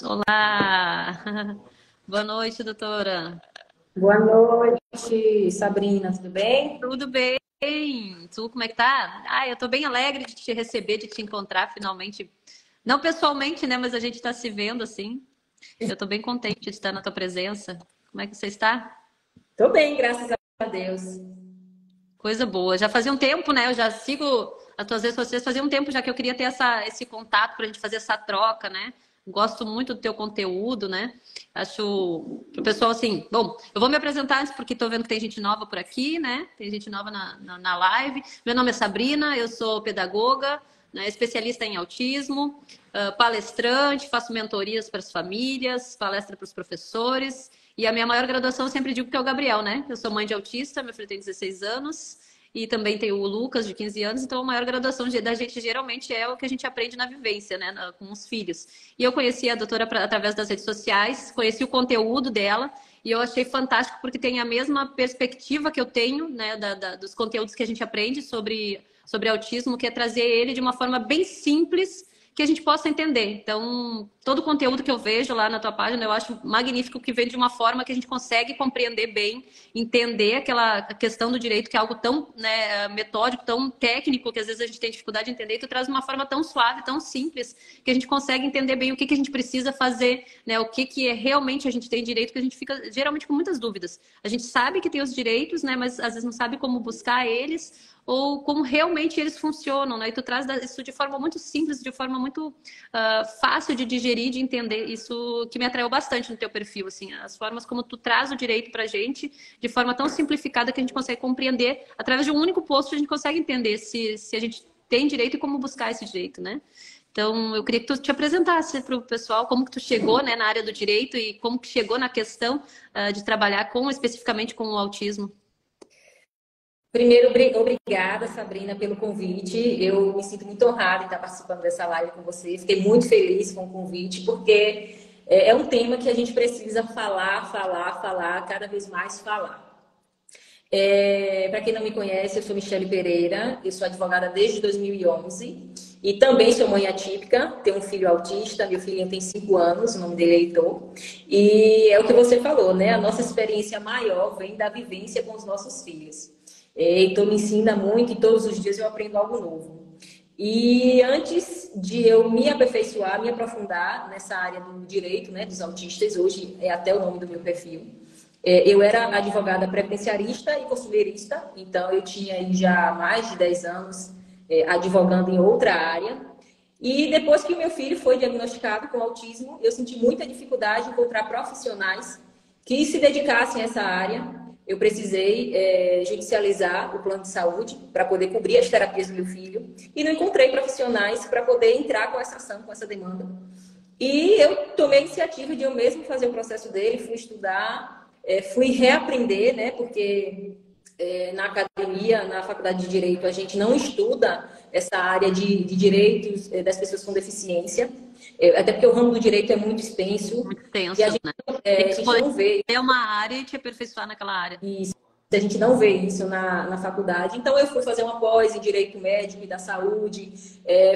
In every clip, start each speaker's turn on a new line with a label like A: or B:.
A: Olá! Boa noite, doutora.
B: Boa noite, Sabrina, tudo bem?
A: Tudo bem? Tu, como é que tá? Eu tô bem alegre de te receber, de te encontrar finalmente. Não pessoalmente, né? Mas a gente tá se vendo assim. Eu tô bem contente de estar na tua presença. Como é que você está?
B: Tô bem, graças a Deus.
A: Coisa boa. Já fazia um tempo, né? Eu já sigo as tuas redes sociais, fazia um tempo já que eu queria ter esse contato pra gente fazer essa troca, né? Gosto muito do teu conteúdo, né? Acho pro pessoal assim. Bom, eu vou me apresentar antes porque tô vendo que tem gente nova por aqui, né? Tem gente nova na live. Meu nome é Sabrina, eu sou pedagoga, né? Especialista em autismo, palestrante, faço mentorias para as famílias, palestra para os professores. E a minha maior graduação, eu sempre digo que é o Gabriel, né? Eu sou mãe de autista, meu filho tem 16 anos. E também tem o Lucas, de 15 anos. Então, a maior graduação da gente, geralmente, é o que a gente aprende na vivência, né? Com os filhos. E eu conheci a doutora através das redes sociais, conheci o conteúdo dela. E eu achei fantástico, porque tem a mesma perspectiva que eu tenho, né? Dos conteúdos que a gente aprende sobre autismo, que é trazer ele de uma forma bem simples que a gente possa entender. Então, todo o conteúdo que eu vejo lá na tua página, eu acho magnífico, que vem de uma forma que a gente consegue compreender bem, entender aquela questão do direito, que é algo tão, né, metódico, tão técnico, que às vezes a gente tem dificuldade de entender, e tu traz de uma forma tão suave, tão simples, que a gente consegue entender bem o que a gente precisa fazer, né, o que é realmente a gente tem direito, que a gente fica geralmente com muitas dúvidas. A gente sabe que tem os direitos, né, mas às vezes não sabe como buscar eles, ou como realmente eles funcionam, né? E tu traz isso de forma muito simples, de forma muito fácil de digerir, de entender. Isso que me atraiu bastante no teu perfil, assim, as formas como tu traz o direito pra gente, de forma tão simplificada que a gente consegue compreender. Através de um único post, a gente consegue entender se a gente tem direito e como buscar esse direito, né? Então, eu queria que tu te apresentasse para o pessoal como que tu chegou, né, na área do direito e como que chegou na questão de trabalhar especificamente com o autismo.
B: Primeiro, obrigada, Sabrina, pelo convite. Eu me sinto muito honrada em estar participando dessa live com você. Fiquei muito feliz com o convite, porque é um tema que a gente precisa falar, cada vez mais falar. Para quem não me conhece, eu sou Michele Pereira, eu sou advogada desde 2011 e também sou mãe atípica, tenho um filho autista, meu filhinho tem 5 anos, o nome dele é Heitor. E é o que você falou, né? A nossa experiência maior vem da vivência com os nossos filhos. Heitor me ensina muito e todos os dias eu aprendo algo novo. E antes de eu me aperfeiçoar, me aprofundar nessa área do direito, né, dos autistas, hoje é até o nome do meu perfil, eu era advogada previdenciarista e consumerista, então eu tinha aí já mais de 10 anos advogando em outra área. E depois que o meu filho foi diagnosticado com autismo, eu senti muita dificuldade em encontrar profissionais que se dedicassem a essa área. Eu precisei judicializar o plano de saúde para poder cobrir as terapias do meu filho e não encontrei profissionais para poder entrar com essa ação, com essa demanda. E eu tomei a iniciativa de eu mesmo fazer o processo dele, fui estudar, fui reaprender, né? Porque na academia, na faculdade de Direito, a gente não estuda essa área de direitos das pessoas com deficiência, até porque o ramo do direito é muito extenso
A: Muito
B: e
A: tenso, né? Tem
B: a
A: que
B: gente
A: escolher
B: não vê
A: uma área e te aperfeiçoar naquela área.
B: isso, a gente não vê isso na faculdade. Então, eu fui fazer uma pós em Direito Médico e da Saúde,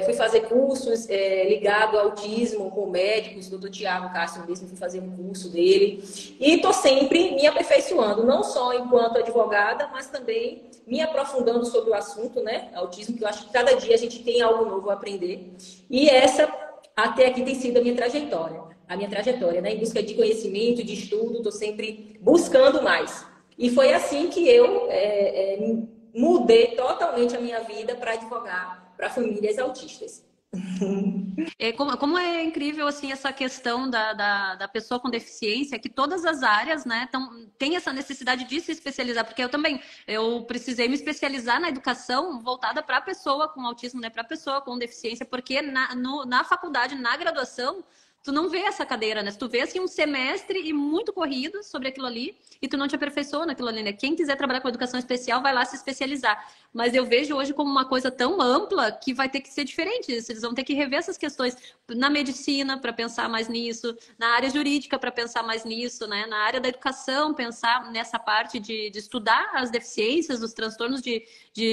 B: fui fazer cursos ligados ao autismo com médicos, o doutor Tiago Castro mesmo, fui fazer um curso dele. E estou sempre me aperfeiçoando, não só enquanto advogada, mas também me aprofundando sobre o assunto, né? Autismo, que eu acho que cada dia a gente tem algo novo a aprender. E essa, até aqui, tem sido a minha trajetória. A minha trajetória, né? Em busca de conhecimento, de estudo, estou sempre buscando mais. E foi assim que eu mudei totalmente a minha vida para advogar para famílias autistas.
A: Como é incrível assim essa questão da pessoa com deficiência, que todas as áreas, né, tem essa necessidade de se especializar, porque eu precisei me especializar na educação voltada para a pessoa com autismo, né, para a pessoa com deficiência, porque na faculdade, na graduação, tu não vê essa cadeira, né? Tu vê assim um semestre e muito corrido sobre aquilo ali, e tu não te aperfeiçoa naquilo ali, né? Quem quiser trabalhar com educação especial vai lá se especializar. Mas eu vejo hoje como uma coisa tão ampla que vai ter que ser diferente. Eles vão ter que rever essas questões na medicina para pensar mais nisso, na área jurídica para pensar mais nisso, né? Na área da educação, pensar nessa parte de estudar as deficiências, os transtornos de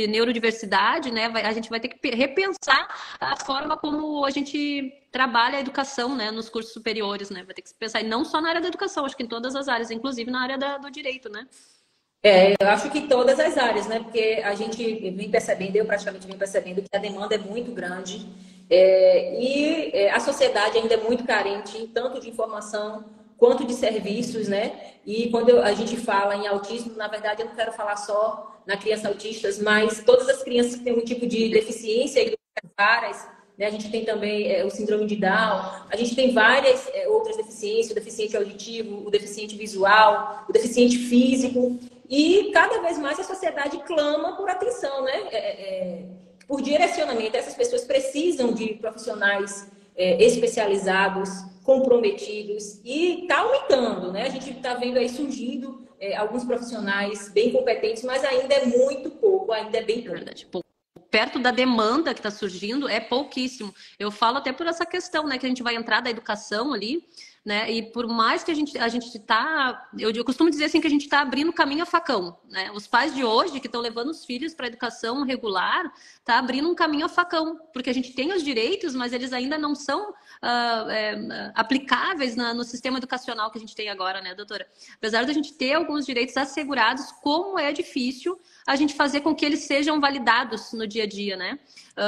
A: neurodiversidade, né? A gente vai ter que repensar a forma como a gente trabalha a educação, né, nos cursos superiores, né? Vai ter que pensar, e não só na área da educação, acho que em todas as áreas, inclusive na área do direito, né?
B: Eu acho que todas as áreas, né? Porque a gente vem percebendo, eu praticamente vim percebendo que a demanda é muito grande a sociedade ainda é muito carente, tanto de informação quanto de serviços, né? E quando a gente fala em autismo, na verdade, eu não quero falar só na criança autistas, mas todas as crianças que têm um tipo de deficiência, e várias, né? A gente tem também o síndrome de Down, a gente tem várias outras deficiências, o deficiente auditivo, o deficiente visual, o deficiente físico. E cada vez mais a sociedade clama por atenção, né? Por direcionamento. Essas pessoas precisam de profissionais especializados, comprometidos e está aumentando, né? A gente está vendo aí surgindo alguns profissionais bem competentes, mas ainda é muito pouco, ainda é bem pouco.
A: Verdade, pouco. Perto da demanda que está surgindo, é pouquíssimo. Eu falo até por essa questão, né? Que a gente vai entrar da educação ali, né? E por mais que a gente tá, eu costumo dizer assim que a gente está abrindo caminho a facão, né? Os pais de hoje que estão levando os filhos para a educação regular, tá abrindo um caminho a facão, porque a gente tem os direitos, mas eles ainda não são aplicáveis no sistema educacional que a gente tem agora, né, doutora? Apesar da gente ter alguns direitos assegurados, como é difícil a gente fazer com que eles sejam validados no dia a dia, né?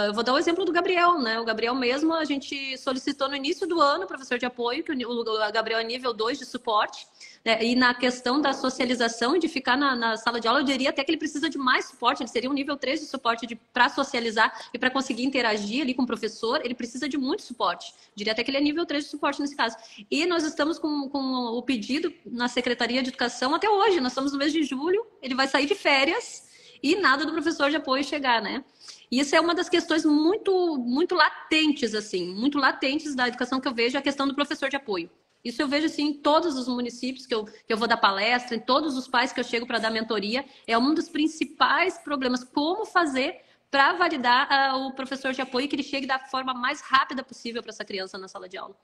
A: Eu vou dar o exemplo do Gabriel, né? O Gabriel mesmo, a gente solicitou no início do ano professor de apoio, que o Gabriel é nível 2 de suporte, né? E na questão da socialização e de ficar na sala de aula, eu diria até que ele precisa de mais suporte, ele seria um nível 3 de suporte para socializar e para conseguir interagir ali com o professor, ele precisa de muito suporte. Eu diria até que ele é nível 3 de suporte nesse caso. E nós estamos com o pedido na Secretaria de Educação até hoje, nós estamos no mês de julho, ele vai sair de férias e nada do professor de apoio chegar, né? E isso é uma das questões muito, muito latentes, assim, muito latentes da educação que eu vejo, a questão do professor de apoio. Isso eu vejo, assim, em todos os municípios que eu vou dar palestra, em todos os pais que eu chego para dar mentoria, é um dos principais problemas, como fazer para validar o professor de apoio, que ele chegue da forma mais rápida possível para essa criança na sala de aula.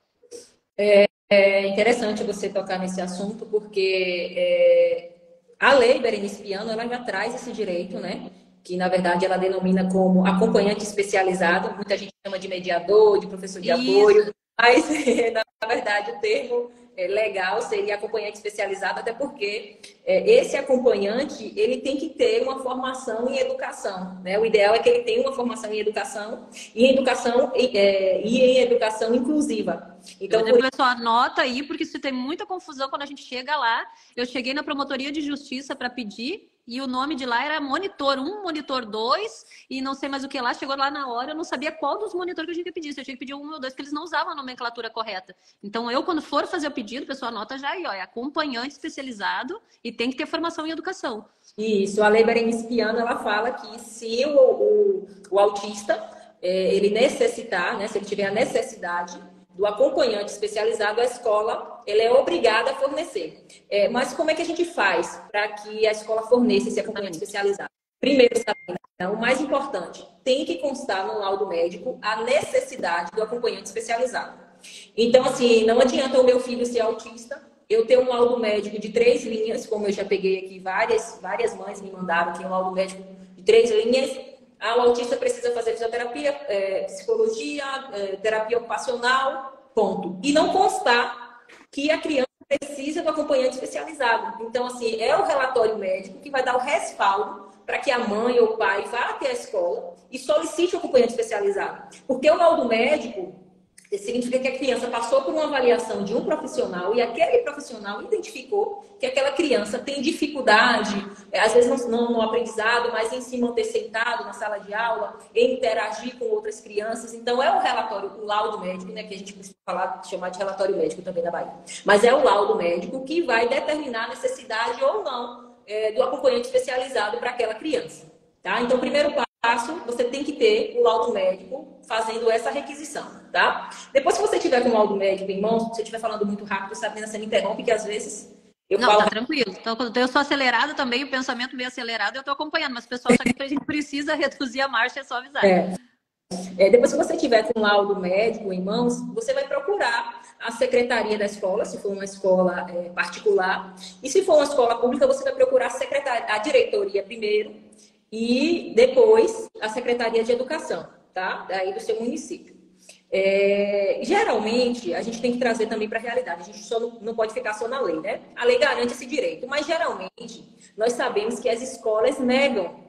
B: É interessante você tocar nesse assunto, porque a lei Berenice Piano, ela já traz esse direito, né? Que, na verdade, ela denomina como acompanhante especializado. Muita gente chama de mediador, de professor de apoio. Mas, na verdade, o termo legal seria acompanhante especializado, até porque esse acompanhante, ele tem que ter uma formação em educação, né? O ideal é que ele tenha uma formação em educação e em educação inclusiva.
A: Então, por... pessoal, anota aí, porque isso tem muita confusão quando a gente chega lá. Eu cheguei na promotoria de justiça para pedir e o nome de lá era monitor 1, monitor 2 e não sei mais o que lá. Chegou lá na hora, eu não sabia qual dos monitores que a gente ia pedir. Se eu tinha que pedir 1 ou 2, porque eles não usavam a nomenclatura correta. Então, eu, quando for fazer o pedido, pessoal, anota já aí, ó, é acompanhante especializado e tem que ter formação em educação.
B: Isso, a lei Berenice Piano, ela fala que se o autista, ele necessitar, né, se ele tiver a necessidade do acompanhante especializado, a escola ela é obrigada a fornecer. Mas como é que a gente faz para que a escola forneça esse acompanhante especializado? Primeiro, o mais importante, tem que constar no laudo médico a necessidade do acompanhante especializado. Então, assim, não adianta o meu filho ser autista, eu ter um laudo médico de 3 linhas, como eu já peguei aqui, várias mães me mandaram aqui um laudo médico de 3 linhas. O autista precisa fazer fisioterapia, psicologia, terapia ocupacional, ponto. E não constar que a criança precisa do acompanhante especializado. Então, assim, é o relatório médico que vai dar o respaldo para que a mãe ou o pai vá até a escola e solicite o acompanhante especializado. Porque o laudo médico significa que a criança passou por uma avaliação de um profissional e aquele profissional identificou que aquela criança tem dificuldade, às vezes não no aprendizado, mas em se manter sentado na sala de aula, em interagir com outras crianças. Então, é o relatório, o laudo médico, né, que a gente precisa chamar de relatório médico também na Bahia. Mas é o laudo médico que vai determinar a necessidade ou não do acompanhante especializado para aquela criança. Tá? Então, primeiro passo, você tem que ter o laudo médico fazendo essa requisição, tá? Depois que você tiver com o laudo médico em mãos, se você estiver falando muito rápido, Sabrina, você me interrompe, que às vezes eu
A: não,
B: falo...
A: tá tranquilo. Então, quando eu sou acelerada também, o pensamento meio acelerado, eu tô acompanhando. Mas o pessoal sabe que a gente precisa reduzir a marcha, é só avisar.
B: Depois que você tiver com o laudo médico em mãos, você vai procurar a secretaria da escola, se for uma escola particular. E se for uma escola pública, você vai procurar a diretoria primeiro e depois a secretaria de educação, tá? Daí do seu município. Geralmente, a gente tem que trazer também para a realidade. A gente só não pode ficar só na lei, né? A lei garante esse direito, mas geralmente nós sabemos que as escolas negam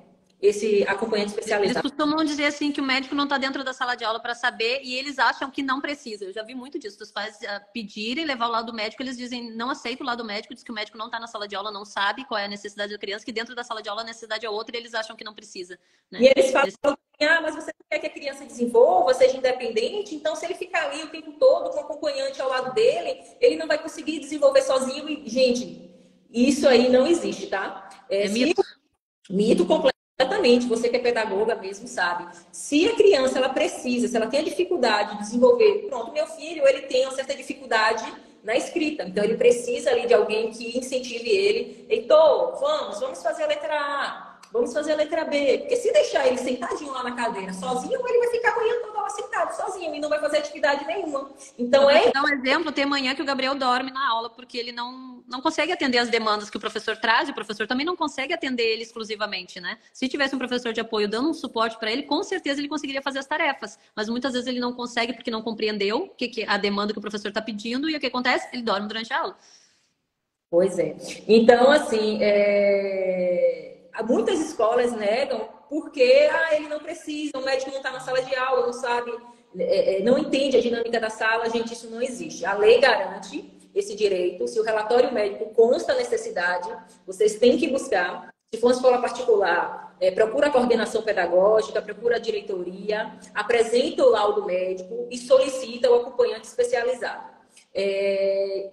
B: esse acompanhante
A: Eles
B: especializado.
A: costumam dizer assim que o médico não está dentro da sala de aula para saber e eles acham que não precisa. Eu já vi muito disso, dos pais pedirem levar o lado do médico, eles dizem não aceito o lado do médico, diz que o médico não está na sala de aula, não sabe qual é a necessidade da criança, que dentro da sala de aula a necessidade é outra e eles acham que não precisa,
B: E
A: né?
B: eles falam assim, mas você não quer que a criança desenvolva, seja independente, então se ele ficar ali o tempo todo com o acompanhante ao lado dele, ele não vai conseguir desenvolver sozinho. E, gente, isso aí não existe, tá?
A: É
B: Se
A: mito.
B: Mito completamente, você que é pedagoga mesmo sabe. Se a criança ela precisa, se ela tem a dificuldade de desenvolver, pronto, meu filho ele tem uma certa dificuldade na escrita, então ele precisa ali de alguém que incentive ele. Heitor, vamos fazer a letra A, vamos fazer a letra B, porque se deixar ele sentadinho lá na cadeira sozinho, ele vai ficar a manhã toda lá sentado sozinho e não vai fazer atividade nenhuma. Então
A: Para te dar um exemplo, tem manhã que o Gabriel dorme na aula porque ele não consegue atender as demandas que o professor traz, e o professor também não consegue atender ele exclusivamente, né? Se tivesse um professor de apoio dando um suporte para ele, com certeza ele conseguiria fazer as tarefas, mas muitas vezes ele não consegue porque não compreendeu a demanda que o professor está pedindo e o que acontece? Ele dorme durante a aula.
B: Pois é. Então, assim, muitas escolas negam porque ele não precisa, o médico não está na sala de aula, não sabe, não entende a dinâmica da sala. Gente, isso não existe. A lei garante esse direito. Se o relatório médico consta a necessidade, vocês têm que buscar. Se for uma escola particular, procura a coordenação pedagógica, procura a diretoria, apresenta o laudo médico e solicita o acompanhante especializado.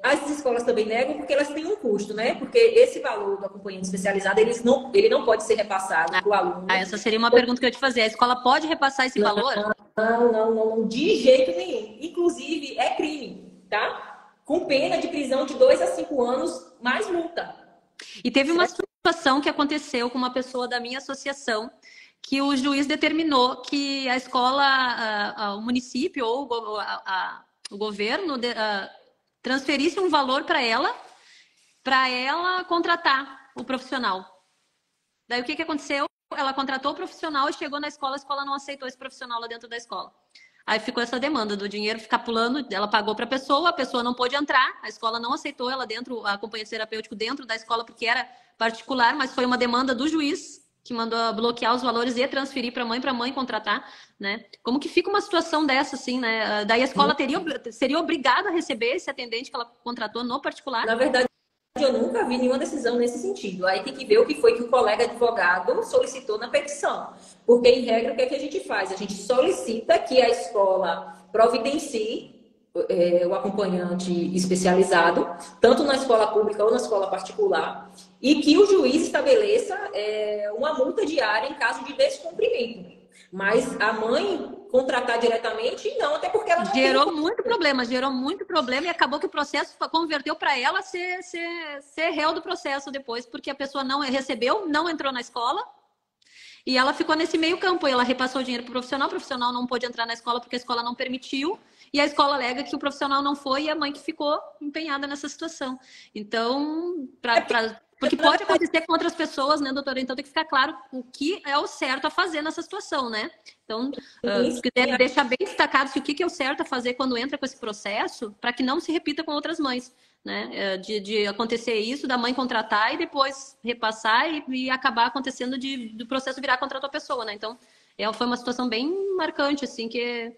B: As escolas também negam porque elas têm um custo, né? Porque esse valor do acompanhante especializado, ele não pode ser repassado para o aluno.
A: Essa seria uma pergunta que eu ia te fazer. A escola pode repassar esse valor?
B: Não, de jeito nenhum. Inclusive, é crime, tá? Com pena de prisão de 2 a 5 anos, mais multa.
A: E teve uma situação que aconteceu com uma pessoa da minha associação, que o juiz determinou que a escola, o município ou o governo transferisse um valor para ela contratar o profissional. Daí o que aconteceu? Ela contratou o profissional e chegou na escola, a escola não aceitou esse profissional lá dentro da escola. Aí ficou essa demanda do dinheiro ficar pulando, ela pagou para a pessoa não pôde entrar, a escola não aceitou ela dentro, a acompanhante terapêutico dentro da escola porque era particular, mas foi uma demanda do juiz que mandou bloquear os valores e transferir para a mãe contratar, né? Como que fica uma situação dessa, assim, né? Daí a escola seria obrigada a receber esse atendente que ela contratou no particular?
B: Na verdade, eu nunca vi nenhuma decisão nesse sentido. Aí tem que ver o que foi que o colega advogado solicitou na petição. Porque, em regra, o que é que a gente faz? A gente solicita que a escola providencie o acompanhante especializado, tanto na escola pública ou na escola particular, e que o juiz estabeleça uma multa diária em caso de descumprimento. Mas a mãe contratar diretamente, não, até porque ela não
A: gerou muito problema e acabou que o processo converteu para ela ser réu do processo depois, porque a pessoa não recebeu, não entrou na escola e ela ficou nesse meio campo. E ela repassou o dinheiro para o profissional não pôde entrar na escola porque a escola não permitiu, e a escola alega que o profissional não foi e a mãe que ficou empenhada nessa situação. Então, porque pode acontecer com outras pessoas, né, doutora? Então tem que ficar claro o que é o certo a fazer nessa situação, né? Então, se quiser deixar bem destacado o que é o certo a fazer quando entra com esse processo, para que não se repita com outras mães, né? De acontecer isso, da mãe contratar e depois repassar e acabar acontecendo do processo virar contra a tua pessoa, né? Então, foi uma situação bem marcante, assim, que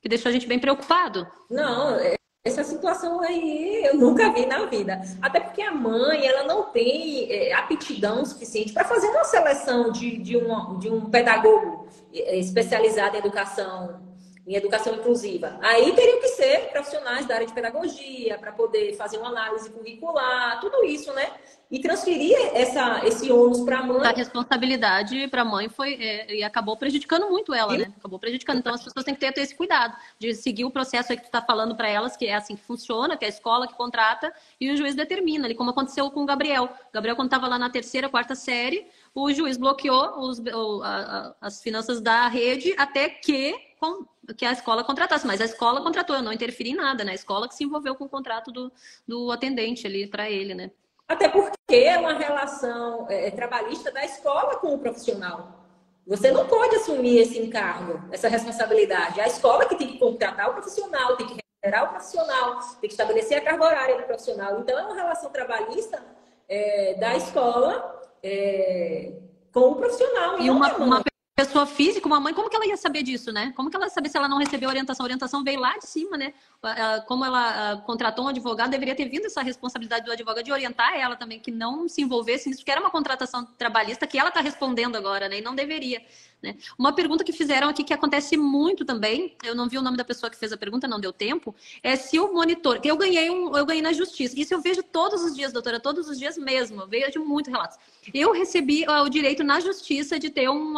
A: deixou a gente bem preocupado.
B: Não, essa situação aí eu nunca vi na vida. Até porque a mãe, ela não tem aptidão suficiente para fazer uma seleção de um pedagogo especializado em educação inclusiva. Aí teriam que ser profissionais da área de pedagogia para poder fazer uma análise curricular, tudo isso, né? E transferir esse ônus para a mãe.
A: A responsabilidade para a mãe e acabou prejudicando muito ela, né? Acabou prejudicando. Então as pessoas têm que ter esse cuidado de seguir o processo aí que tu está falando para elas, que é assim que funciona, que é a escola que contrata e o juiz determina, ali como aconteceu com o Gabriel. O Gabriel, quando estava lá na terceira, quarta série, o juiz bloqueou as finanças da rede até que a escola contratasse. Mas a escola contratou, eu não interferi em nada, né? A escola que se envolveu com o contrato do atendente ali para ele, né?
B: Até porque é uma relação trabalhista da escola com o profissional. Você não pode assumir esse encargo, essa responsabilidade. A escola que tem que contratar o profissional, tem que remunerar o profissional, tem que estabelecer a carga horária do profissional. Então, é uma relação trabalhista da escola com o profissional
A: E
B: e não da
A: uma
B: mãe.
A: pessoa física, uma mãe, como que ela ia saber disso, né? Como que ela ia saber se ela não recebeu orientação? A orientação veio lá de cima, né? Como ela contratou um advogado, deveria ter vindo essa responsabilidade do advogado de orientar ela também, que não se envolvesse nisso, porque era uma contratação trabalhista que ela está respondendo agora, né? E não deveria. Né? Uma pergunta que fizeram aqui que acontece muito também, eu não vi o nome da pessoa que fez a pergunta, não deu tempo, é se o monitor, que eu ganhei na justiça. Isso eu vejo todos os dias, doutora, todos os dias mesmo, eu vejo muito relatos. Eu recebi o direito na justiça de ter um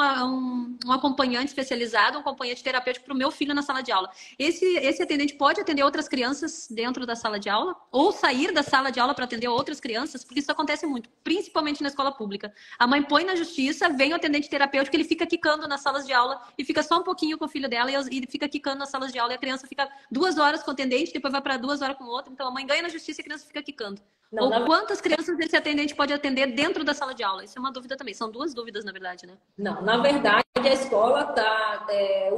A: acompanhante especializado, um acompanhante terapêutico para o meu filho na sala de aula. Esse atendente pode atender outras crianças dentro da sala de aula ou sair da sala de aula para atender outras crianças, porque isso acontece muito, principalmente na escola pública. A mãe põe na justiça, vem o atendente terapêutico, ele fica quicando nas salas de aula e fica só um pouquinho com o filho dela e fica quicando nas salas de aula e a criança fica 2 horas com o atendente, depois vai para 2 horas com o outro. Então a mãe ganha na justiça e a criança fica quicando.
B: Não,
A: Ou quantas crianças esse atendente pode atender dentro da sala de aula? Isso é uma dúvida também. São 2 dúvidas, na verdade, né?
B: Não, na verdade, a escola está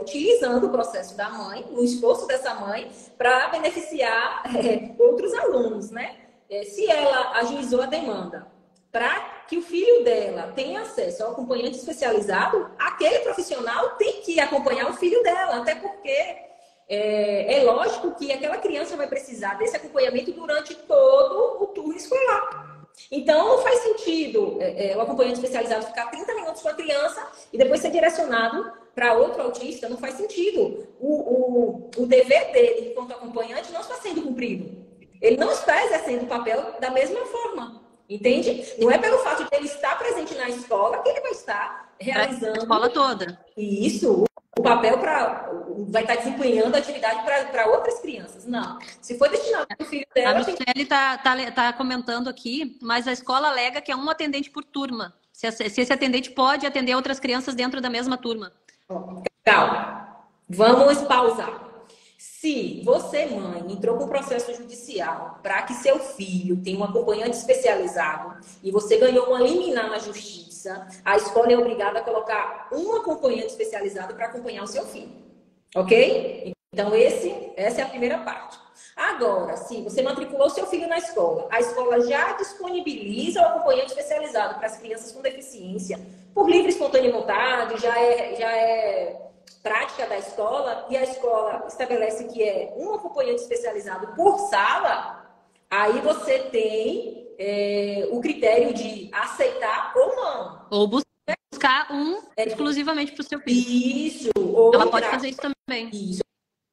B: utilizando o processo da mãe, o esforço dessa mãe, para beneficiar outros alunos, né? Se ela ajuizou a demanda para que o filho dela tenha acesso ao acompanhante especializado, aquele profissional tem que acompanhar o filho dela, até porque é lógico que aquela criança vai precisar desse acompanhamento durante todo o turno escolar. Então, não faz sentido o acompanhante especializado ficar 30 minutos com a criança e depois ser direcionado para outro autista. Não faz sentido. O dever dele, enquanto acompanhante, não está sendo cumprido. Ele não está exercendo o papel da mesma forma. Entende? Não é pelo fato de ele estar presente na escola que ele vai estar realizando...
A: A escola toda.
B: Isso. O papel vai estar desempenhando a atividade para outras crianças. Não. Se for destinado para o filho dela...
A: A Michelle tá comentando aqui, mas a escola alega que é um atendente por turma. Se esse atendente pode atender outras crianças dentro da mesma turma.
B: Calma. Vamos pausar. Se você, mãe, entrou com processo judicial para que seu filho tenha um acompanhante especializado e você ganhou uma liminar na justiça, a escola é obrigada a colocar um acompanhante especializado para acompanhar o seu filho. Ok? Então, essa é a primeira parte. Agora, se você matriculou seu filho na escola, a escola já disponibiliza o acompanhante especializado para as crianças com deficiência, por livre e espontânea vontade, já é prática da escola, e a escola estabelece que é um acompanhante especializado por sala, aí você tem o critério de aceitar ou não.
A: Ou buscar um exclusivamente para o seu filho.
B: Isso.
A: Ela pode fazer isso também.
B: Isso.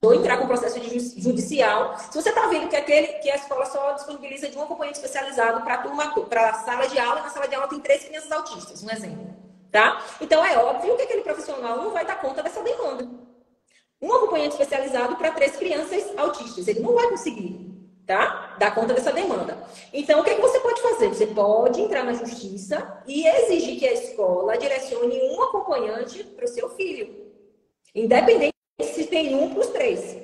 B: Ou entrar com processo judicial. Se você está vendo que a escola só disponibiliza de um acompanhante especializado para a sala de aula, e na sala de aula tem 3 crianças autistas, um exemplo. Tá? Então, é óbvio que aquele profissional não vai dar conta dessa demanda. Um acompanhante especializado para 3 crianças autistas, ele não vai conseguir, tá? Dar conta dessa demanda. Então, o que você pode fazer? Você pode entrar na justiça e exigir que a escola direcione um acompanhante para o seu filho. Independente se tem um para os 3.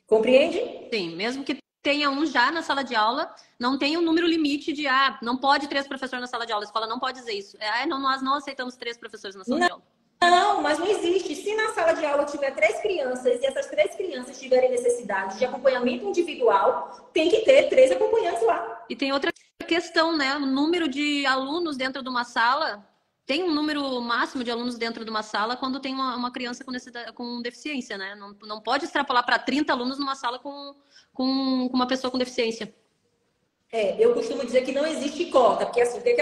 B: Compreende?
A: Sim, mesmo que tenha um já na sala de aula, não tem um número limite de, não pode 3 professores na sala de aula. A escola não pode dizer isso. Nós não aceitamos 3 professores na sala de aula.
B: Não, mas não existe. Se na sala de aula tiver 3 crianças e essas 3 crianças tiverem necessidade de acompanhamento individual, tem que ter 3 acompanhantes lá.
A: E tem outra questão, né? O número de alunos dentro de uma sala, tem um número máximo de alunos dentro de uma sala quando tem uma criança com deficiência, né? Não pode extrapolar para 30 alunos numa sala com uma pessoa com deficiência.
B: Eu costumo dizer que não existe cota, porque assim, o que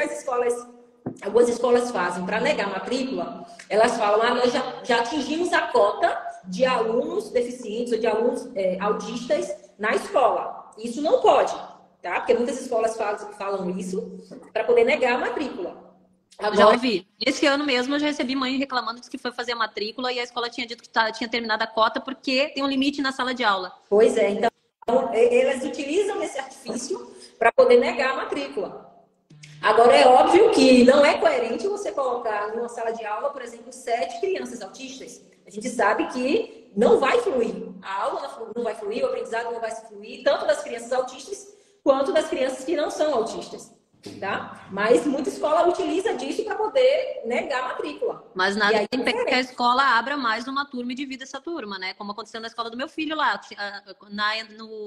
B: algumas escolas fazem para negar a matrícula? Elas falam, nós já atingimos a cota de alunos deficientes ou de alunos autistas na escola. Isso não pode, tá? Porque muitas escolas falam isso para poder negar a matrícula. Agora...
A: Já ouvi. Esse ano mesmo eu já recebi mãe reclamando que foi fazer a matrícula e a escola tinha dito que tinha terminado a cota porque tem um limite na sala de aula.
B: Pois é, então elas utilizam esse artifício para poder negar a matrícula. Agora, é óbvio que não é coerente você colocar numa sala de aula, por exemplo, 7 crianças autistas. A gente sabe que não vai fluir. A aula não vai fluir, o aprendizado não vai fluir, tanto das crianças autistas quanto das crianças que não são autistas. tá? Mas muita escola utiliza disso para poder negar a matrícula.
A: Mas
B: E
A: nada
B: aí,
A: impede que a escola abra mais uma turma e divida essa turma, né? Como aconteceu na escola do meu filho lá.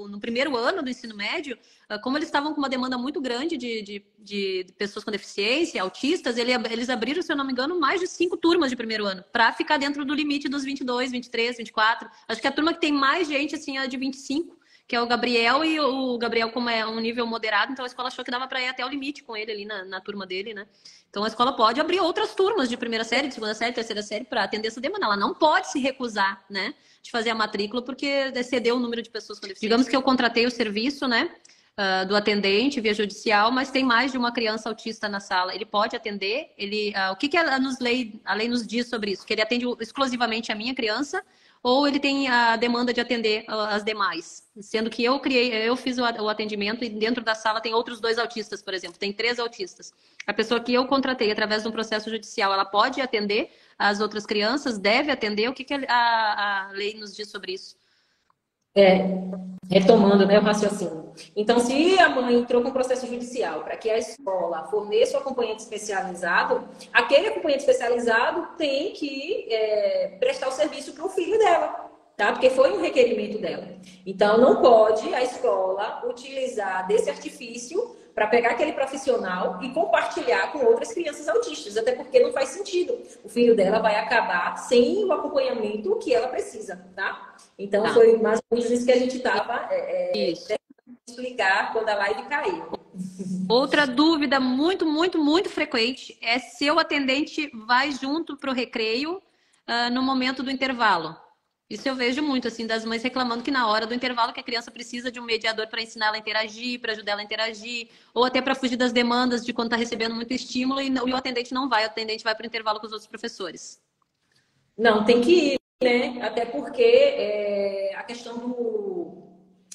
A: No primeiro ano do ensino médio, como eles estavam com uma demanda muito grande de pessoas com deficiência, autistas, eles abriram, se eu não me engano, mais de 5 turmas de primeiro ano, para ficar dentro do limite dos 22, 23, 24. Acho que a turma que tem mais gente, assim, é a de 25, que é o Gabriel, e o Gabriel, como é um nível moderado, então a escola achou que dava para ir até o limite com ele ali na turma dele, né? Então a escola pode abrir outras turmas de primeira série, de segunda série, terceira série para atender essa demanda. Ela não pode se recusar, né, de fazer a matrícula porque excedeu o número de pessoas com deficiência. Digamos que eu contratei o serviço, né, do atendente via judicial, mas tem mais de uma criança autista na sala. Ele pode atender. O que a lei nos diz sobre isso? Que ele atende exclusivamente a minha criança ou ele tem a demanda de atender as demais? Sendo que eu fiz o atendimento e dentro da sala tem outros 2 autistas, por exemplo, tem 3 autistas. A pessoa que eu contratei através de um processo judicial, ela pode atender as outras crianças, deve atender? O que a lei nos diz sobre isso?
B: retomando, né, o raciocínio. Então, se a mãe entrou com processo judicial para que a escola forneça o acompanhante especializado, aquele acompanhante especializado tem que prestar o serviço para o filho dela, tá? Porque foi um requerimento dela. Então, não pode a escola utilizar desse artifício para pegar aquele profissional e compartilhar com outras crianças autistas, até porque não faz sentido. O filho dela vai acabar sem o acompanhamento que ela precisa, tá? Então, foi mais ou menos isso que a gente estava explicar quando a live caiu.
A: Outra dúvida muito, muito, muito frequente é se o atendente vai junto para o recreio no momento do intervalo. Isso eu vejo muito, assim, das mães reclamando que na hora do intervalo que a criança precisa de um mediador para ensinar ela a interagir, para ajudar ela a interagir, ou até para fugir das demandas de quando está recebendo muito estímulo e o atendente não vai, o atendente vai para o intervalo com os outros professores.
B: Não, tem que ir, né? Até porque a questão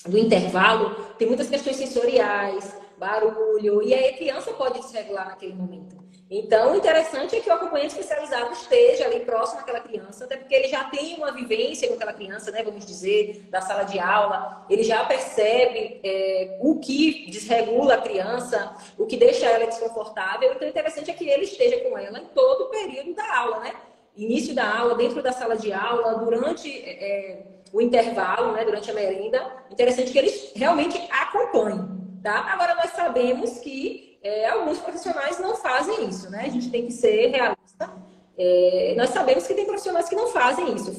B: do intervalo tem muitas questões sensoriais, barulho, e aí a criança pode desregular naquele momento. Então, o interessante é que o acompanhante especializado esteja ali próximo àquela criança, até porque ele já tem uma vivência com aquela criança, né? Vamos dizer, da sala de aula, ele já percebe o que desregula a criança, o que deixa ela desconfortável. Então, o interessante é que ele esteja com ela em todo o período da aula, né? Início da aula, dentro da sala de aula, durante o intervalo, né, durante a merenda. Interessante que eles realmente acompanhem, tá? Agora, nós sabemos que alguns profissionais não fazem isso, né? A gente tem que ser realista. Nós sabemos que tem profissionais que não fazem isso,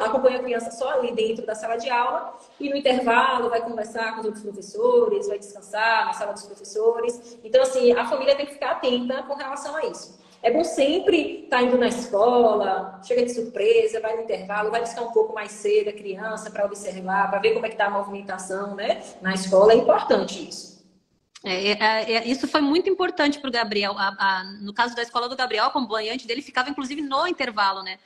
B: acompanham a criança só ali dentro da sala de aula e no intervalo vai conversar com os outros professores, vai descansar na sala dos professores. Então, assim, a família tem que ficar atenta com relação a isso. É bom sempre estar indo na escola, chega de surpresa, vai no intervalo, vai buscar um pouco mais cedo a criança para observar, para ver como é que está a movimentação, né? Na escola é importante isso.
A: Isso foi muito importante para o Gabriel. No caso da escola do Gabriel, o acompanhante dele ficava, inclusive, no intervalo, né?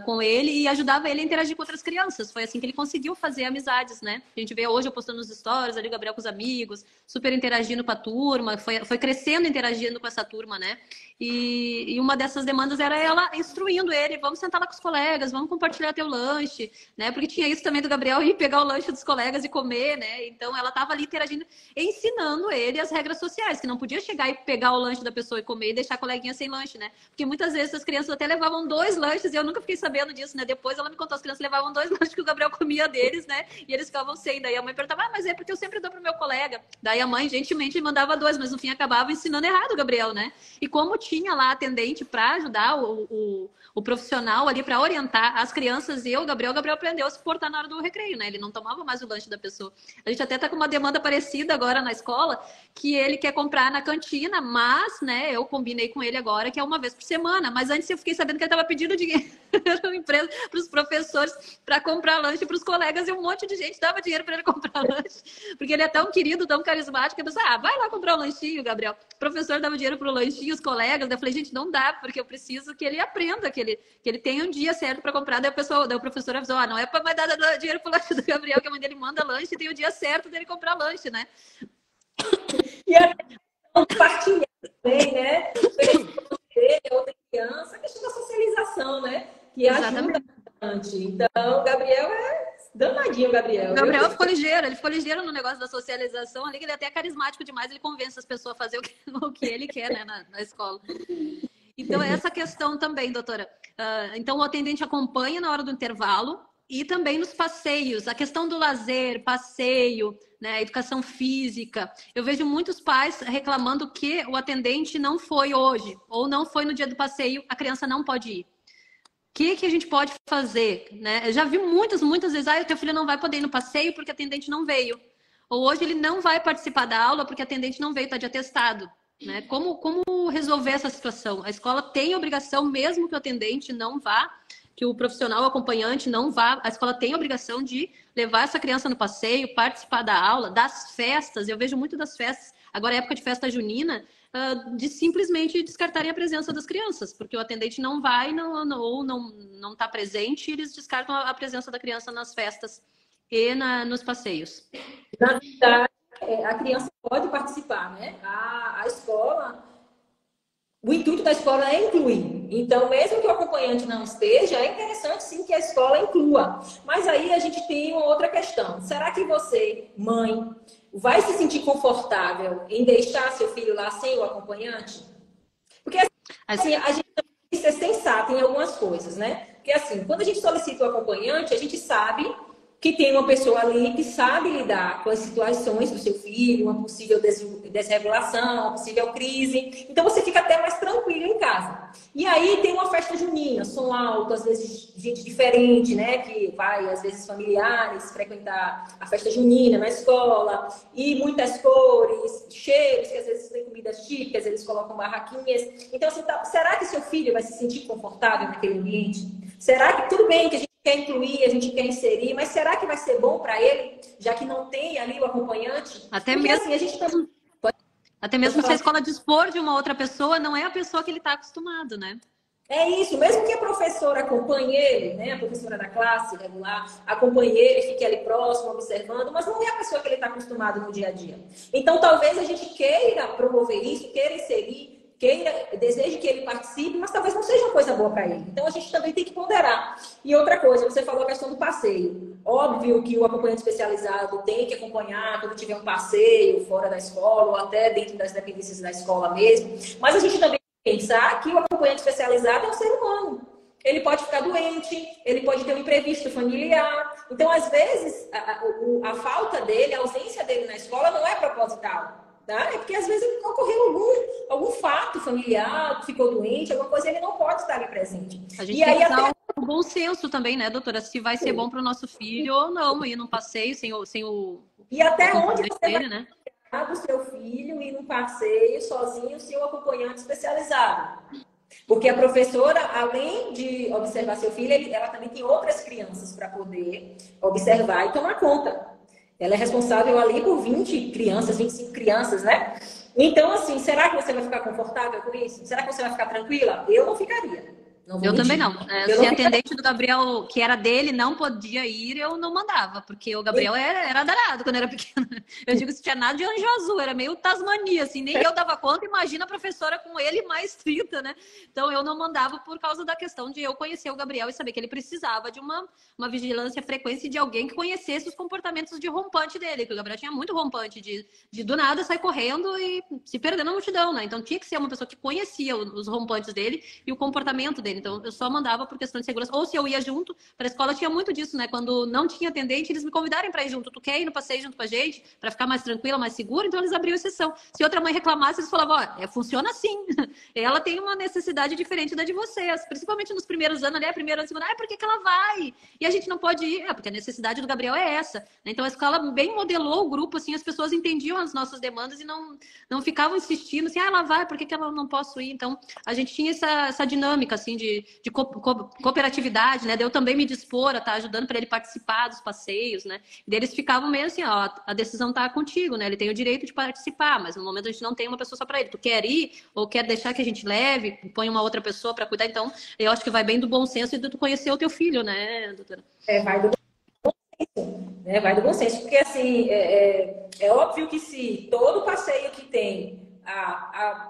A: Com ele e ajudava ele a interagir com outras crianças. Foi assim que ele conseguiu fazer amizades, né? A gente vê hoje eu postando nos stories ali o Gabriel com os amigos, super interagindo com a turma, foi crescendo interagindo com essa turma, né? E uma dessas demandas era ela instruindo ele, vamos sentar lá com os colegas, vamos compartilhar teu lanche, né? Porque tinha isso também do Gabriel ir pegar o lanche dos colegas e comer, né? Então ela estava ali interagindo, ensinando ele as regras sociais, que não podia chegar e pegar o lanche da pessoa e comer e deixar a coleguinha sem lanche, né? Porque muitas vezes as crianças até levavam 2 lanches e eu nunca fiquei sabendo disso, né? Depois ela me contou, as crianças levavam 2 lanches que o Gabriel comia deles, né? E eles ficavam sem. Daí a mãe perguntava, mas é porque eu sempre dou pro meu colega. Daí a mãe gentilmente mandava 2, mas no fim acabava ensinando errado o Gabriel, né? E como tinha lá atendente para ajudar o profissional ali para orientar as crianças e o Gabriel aprendeu a se portar na hora do recreio, né? Ele não tomava mais o lanche da pessoa. A gente até tá com uma demanda parecida agora na escola, que ele quer comprar na cantina, mas, né, eu combinei com ele agora que é uma vez por semana, mas antes eu fiquei sabendo que ele estava pedindo dinheiro para os professores para comprar lanche para os colegas e um monte de gente dava dinheiro para ele comprar lanche, porque ele é tão querido, tão carismático, que eu pensei, vai lá comprar um lanchinho, Gabriel. O professor dava dinheiro para o lanchinho, os colegas, daí eu falei, gente, não dá, porque eu preciso que ele aprenda, que ele tenha um dia certo para comprar, daí o professor avisou, não é para mais dar dinheiro para o lanche do Gabriel, que a mãe dele manda lanche e tem o dia certo dele comprar lanche, né?
B: E a compartilhar também, né? Outra criança, a questão da socialização, né? Que ajuda bastante. Então, o Gabriel Danadinho,
A: O
B: Gabriel,
A: Gabriel
B: viu?
A: ficou ligeiro no negócio da socialização ali, que ele é até carismático demais, ele convence as pessoas a fazer o que ele quer, né, na escola. Então, é essa questão também, doutora. Então, o atendente acompanha na hora do intervalo e também nos passeios. A questão do lazer, passeio, né, educação física. Eu vejo muitos pais reclamando que o atendente não foi hoje ou não foi no dia do passeio, a criança não pode ir. O que a gente pode fazer? Né? Eu já vi muitas vezes, o teu filho não vai poder ir no passeio porque o atendente não veio. Ou hoje ele não vai participar da aula porque o atendente não veio, está de atestado. Né? Como resolver essa situação? A escola tem obrigação, mesmo que o atendente não vá, que o profissional o acompanhante não vá, a escola tem a obrigação de levar essa criança no passeio, participar da aula, das festas. Eu vejo muito das festas, agora é época de festa junina, de simplesmente descartarem a presença das crianças, porque o atendente não vai ou não está presente, e eles descartam a presença da criança nas festas e nos passeios.
B: Na verdade, a criança pode participar, né? A escola, o intuito da escola é incluir. Então, mesmo que o acompanhante não esteja, é interessante sim que a escola inclua. Mas aí a gente tem uma outra questão. Será que você, mãe, vai se sentir confortável em deixar seu filho lá sem o acompanhante? Porque assim, a gente tem que ser sensato em algumas coisas, né? Porque assim, quando a gente solicita o acompanhante, a gente sabe que tem uma pessoa ali que sabe lidar com as situações do seu filho, uma possível desregulação, uma possível crise. Então você fica até mais tranquilo em casa. E aí tem uma festa junina, som alto, às vezes gente diferente, né? Que vai, às vezes, familiares frequentar a festa junina na escola, e muitas cores, cheiros, que às vezes tem comidas típicas, eles colocam barraquinhas. Então, assim, será que seu filho vai se sentir confortável naquele ambiente? Será que tudo bem que a gente quer incluir, a gente quer inserir, mas será que vai ser bom para ele, já que não tem ali o acompanhante?
A: Até
B: Porque
A: mesmo,
B: assim, a gente
A: até mesmo se a escola dispor de uma outra pessoa, não é a pessoa que ele está acostumado, né?
B: é isso, mesmo que a professora acompanhe ele, né, a professora da classe regular, acompanhe ele, fique ali próximo, observando, mas não é a pessoa que ele está acostumado no dia a dia. Então, talvez a gente queira promover isso, queira inserir, deseje que ele participe, mas talvez não seja uma coisa boa para ele. Então, a gente também tem que ponderar. E outra coisa, você falou a questão do passeio. Óbvio que o acompanhante especializado tem que acompanhar quando tiver um passeio fora da escola, ou até dentro das dependências da escola mesmo, mas a gente também pensar que o acompanhante especializado é um ser humano. Ele pode ficar doente, ele pode ter um imprevisto familiar. Então, às vezes, a falta dele, a ausência dele na escola não é proposital. Tá? É porque, às vezes, ocorreu algum fato familiar, ficou doente, alguma coisa, ele não pode estar ali presente.
A: A gente
B: E
A: tem
B: aí,
A: que
B: até...
A: dar um bom senso também, né, doutora? Se vai ser bom para o nosso filho ou não, ir num passeio sem o
B: E até onde
A: acompanhante
B: você
A: dele,
B: vai
A: né?
B: do seu filho ir num passeio sozinho sem o acompanhante especializado. Porque a professora, além de observar seu filho, ela também tem outras crianças para poder observar e tomar conta. Ela é responsável ali por 20 crianças, 25 crianças, né? Então, assim, será que você vai ficar confortável com isso? Será que você vai ficar tranquila? Eu não ficaria. Não vou
A: Eu também
B: mentir.
A: não.
B: Eu
A: Se
B: não
A: a
B: ficaria.
A: atendente do Gabriel, que era dele, não podia ir, eu não mandava, porque o Gabriel era danado quando era pequeno. Eu digo, se tinha nada de anjo azul, era meio Tasmania, assim, nem eu dava conta, imagina a professora com ele mais 30, né? Então eu não mandava por causa da questão de eu conhecer o Gabriel e saber que ele precisava de uma vigilância frequência de alguém que conhecesse os comportamentos de rompante dele, que o Gabriel tinha muito rompante, de do nada sair correndo e se perder na multidão, né? Então tinha que ser uma pessoa que conhecia os rompantes dele e o comportamento dele. Então, eu só mandava por questão de segurança. Ou se eu ia junto, para a escola tinha muito disso, né? Quando não tinha atendente, eles me convidarem para ir junto. Tu quer ir no passeio junto com a gente, para ficar mais tranquila, mais segura? Então, eles abriam exceção. Se outra mãe reclamasse, eles falavam, ó, funciona assim. Ela tem uma necessidade diferente da de vocês. Principalmente nos primeiros anos, ali, a primeira e a segunda, por que que ela vai? E a gente não pode ir? Porque a necessidade do Gabriel é essa. Então, a escola bem modelou o grupo, assim, as pessoas entendiam as nossas demandas e não ficavam insistindo, assim, ela vai, por que que ela não posso ir? Então, a gente tinha essa dinâmica, assim, de cooperatividade, né? De eu também me dispor a estar ajudando para ele participar dos passeios, né? E eles ficavam meio assim, ó, a decisão tá contigo, né? Ele tem o direito de participar, mas no momento a gente não tem uma pessoa só para ele. Tu quer ir ou quer deixar que a gente leve, põe uma outra pessoa para cuidar? Então, eu acho que vai bem do bom senso e do tu conhecer o teu filho, né, doutora?
B: Vai do né? Vai do bom senso, porque assim, é óbvio que se todo passeio que tem,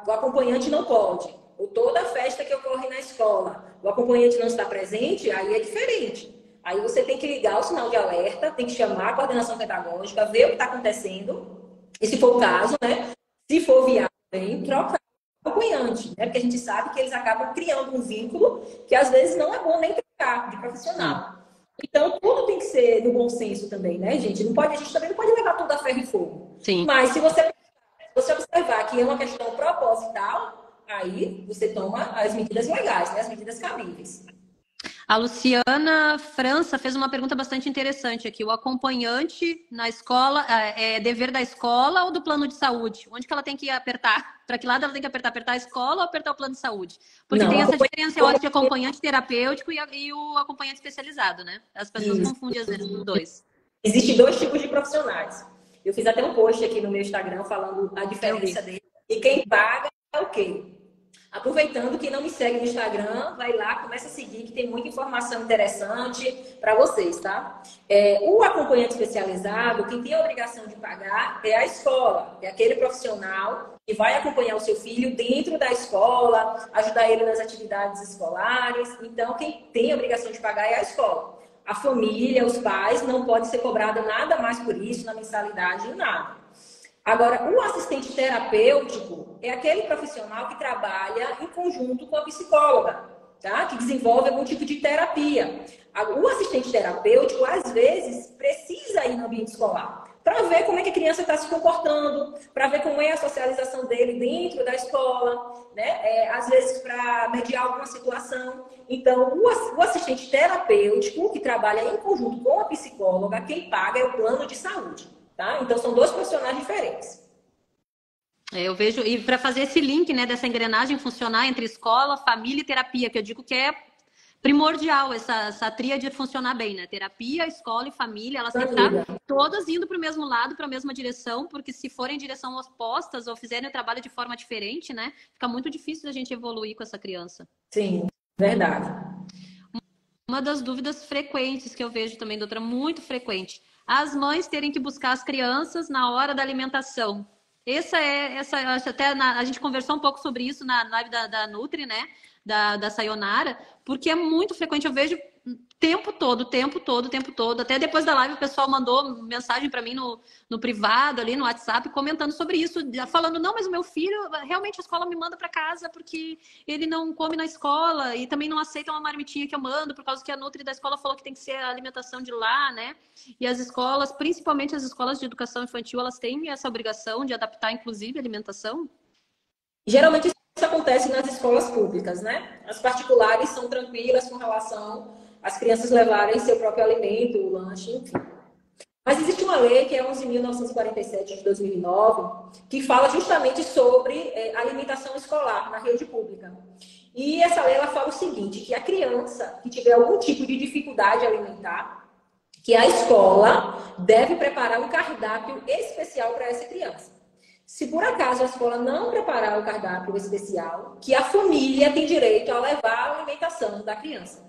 B: o acompanhante não pode, ou toda festa que ocorre na escola, o acompanhante não está presente, aí é diferente. Aí você tem que ligar o sinal de alerta, tem que chamar a coordenação pedagógica, ver o que está acontecendo, e se for o caso, né? Se for viável, trocar o acompanhante, né? Porque a gente sabe que eles acabam criando um vínculo que às vezes não é bom nem trocar de
A: Sim.
B: profissional. Então, tudo tem que ser do bom senso também, né, gente? Não pode, a gente também não pode levar tudo a ferro e fogo.
A: Sim.
B: Mas se você observar que é uma questão proposital, aí você toma as medidas legais, né? As medidas cabíveis.
A: A Luciana França fez uma pergunta bastante interessante aqui. O acompanhante na escola é dever da escola ou do plano de saúde? Onde que ela tem que apertar? Para que lado ela tem que apertar? Apertar a escola ou apertar o plano de saúde? Porque
B: Não,
A: tem essa diferença, eu acho, de
B: acompanhamento.
A: acompanhante terapêutico e o acompanhante especializado, né? As pessoas
B: Isso.
A: confundem às vezes os dois.
B: Existem dois tipos de profissionais. Eu fiz até um post aqui no meu Instagram falando a
A: Eu vi.
B: diferença deles. E quem paga é o quê? Aproveitando que não me segue no Instagram, vai lá, começa a seguir, que tem muita informação interessante para vocês, tá? O acompanhante especializado, quem tem a obrigação de pagar é a escola, é aquele profissional que vai acompanhar o seu filho dentro da escola, ajudar ele nas atividades escolares. Então, quem tem a obrigação de pagar é a escola. A família, os pais, não pode ser cobrado nada mais por isso, na mensalidade, nada. Agora, o assistente terapêutico é aquele profissional que trabalha em conjunto com a psicóloga, tá? Que desenvolve algum tipo de terapia. O assistente terapêutico, às vezes, precisa ir no ambiente escolar para ver como é que a criança está se comportando, para ver como é a socialização dele dentro da escola, né? Às vezes, para mediar alguma situação. Então, o assistente terapêutico, que trabalha em conjunto com a psicóloga, quem paga é o plano de saúde. Tá? Então, são dois profissionais diferentes.
A: Eu vejo, e para fazer esse link, né, dessa engrenagem funcionar entre escola, família e terapia, que eu digo que é primordial essa tríade funcionar bem, né? Terapia, escola e família, elas têm que estar
B: Família.
A: todas indo para o mesmo lado, para a mesma direção, porque se forem em direção opostas ou fizerem o trabalho de forma diferente, né, fica muito difícil a gente evoluir com essa criança.
B: Sim, verdade.
A: Uma das dúvidas frequentes que eu vejo também, doutora, muito frequente, as mães terem que buscar as crianças na hora da alimentação. Acho até a gente conversou um pouco sobre isso na live da Nutri, né? Da Sayonara, porque é muito frequente, eu vejo tempo todo, tempo todo, tempo todo. Até depois da live o pessoal mandou mensagem para mim no privado, ali no WhatsApp, comentando sobre isso, falando, não, mas o meu filho, realmente a escola me manda para casa porque ele não come na escola e também não aceita uma marmitinha que eu mando, por causa que a Nutri da escola falou que tem que ser a alimentação de lá, né? E as escolas, principalmente as escolas de educação infantil, elas têm essa obrigação de adaptar, inclusive, a alimentação?
B: Geralmente isso acontece nas escolas públicas, né? As particulares são tranquilas com relação às crianças levarem seu próprio alimento, o lanche, enfim. Mas existe uma lei que é 11.947 de 2009 que fala justamente sobre alimentação escolar na rede pública. E essa lei ela fala o seguinte, que a criança que tiver algum tipo de dificuldade alimentar, que a escola deve preparar um cardápio especial para essa criança. Se por acaso a escola não preparar o cardápio especial, que a família tem direito a levar a alimentação da criança.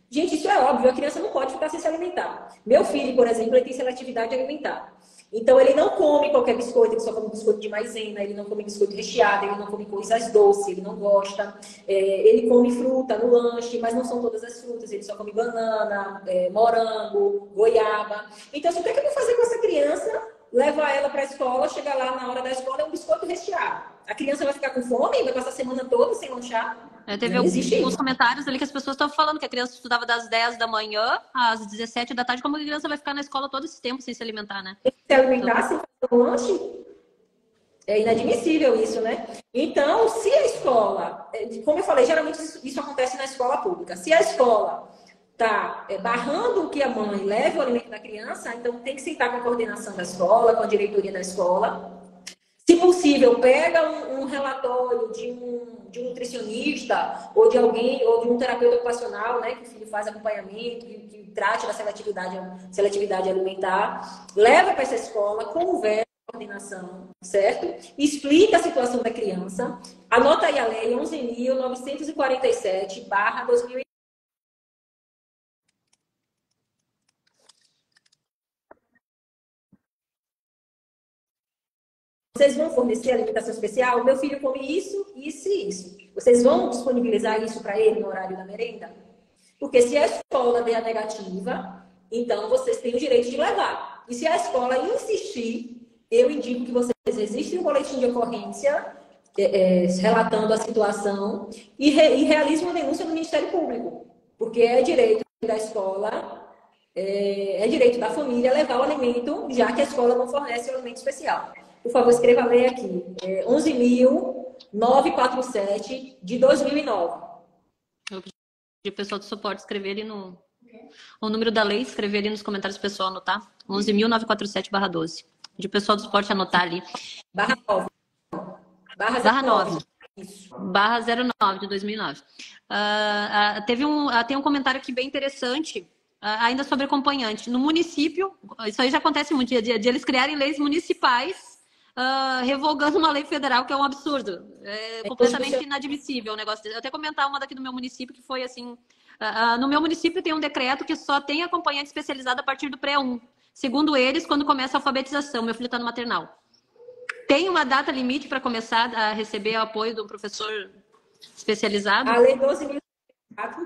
B: Gente, isso é óbvio, a criança não pode ficar sem se alimentar. Meu filho, por exemplo, ele tem seletividade alimentar. Então, ele não come qualquer biscoito, ele só come biscoito de maisena, ele não come biscoito recheado, ele não come coisas doces, ele não gosta. Ele come fruta no lanche, mas não são todas as frutas, ele só come banana, morango, goiaba. Então, assim, o que é que eu vou fazer com essa criança? Levar ela para a escola, chegar lá na hora da escola, é um biscoito recheado. A criança vai ficar com fome, vai passar a semana toda sem lanchar.
A: Teve
B: Não existe
A: alguns
B: isso.
A: comentários ali que as pessoas estavam falando que a criança estudava das 10 da manhã às 17 da tarde, como a criança vai ficar na escola todo esse tempo sem se alimentar, né?
B: Se
A: Então,
B: alimentar sem fazer um lanche, é inadmissível isso, né? Então, se a escola, como eu falei, geralmente isso acontece na escola pública. Se a escola está barrando que a mãe leve o alimento da criança, então tem que sentar com a coordenação da escola, com a diretoria da escola. Se possível, pega um relatório de um nutricionista ou de alguém, ou de um terapeuta ocupacional, né, que o filho faz acompanhamento, que trate da seletividade alimentar, leva para essa escola, conversa com a coordenação, certo? Explica a situação da criança. Anota aí a lei 11.947/2000. Vocês vão fornecer alimentação especial? Meu filho come isso, isso e isso. Vocês vão disponibilizar isso para ele no horário da merenda? Porque se a escola der a negativa, então vocês têm o direito de levar. E se a escola insistir, eu indico que vocês registrem um boletim de ocorrência relatando a situação e realizem uma denúncia no Ministério Público. Porque é direito da escola, é direito da família levar o alimento, já que a escola não fornece o alimento especial. Por favor, escreva a lei aqui. 11.947 de 2009.
A: Eu pedi o pessoal do suporte escrever ali o número da lei, escrever ali nos comentários pessoal, anotar. 11.947/12. Pedi o pessoal do suporte anotar ali.
B: Barra 9.
A: Barra 9. Isso. Barra 09 de 2009. Tem um comentário aqui bem interessante, ainda sobre acompanhante. No município, isso aí já acontece muito, de eles criarem leis municipais revogando uma lei federal, que é um absurdo. É completamente inadmissível o negócio. Eu até comentar uma daqui do meu município, que foi assim... no meu município tem um decreto que só tem acompanhante especializado a partir do pré-1. Segundo eles, quando começa a alfabetização. Meu filho está no maternal. Tem uma data limite para começar a receber o apoio do professor especializado?
B: A Lei 12.004,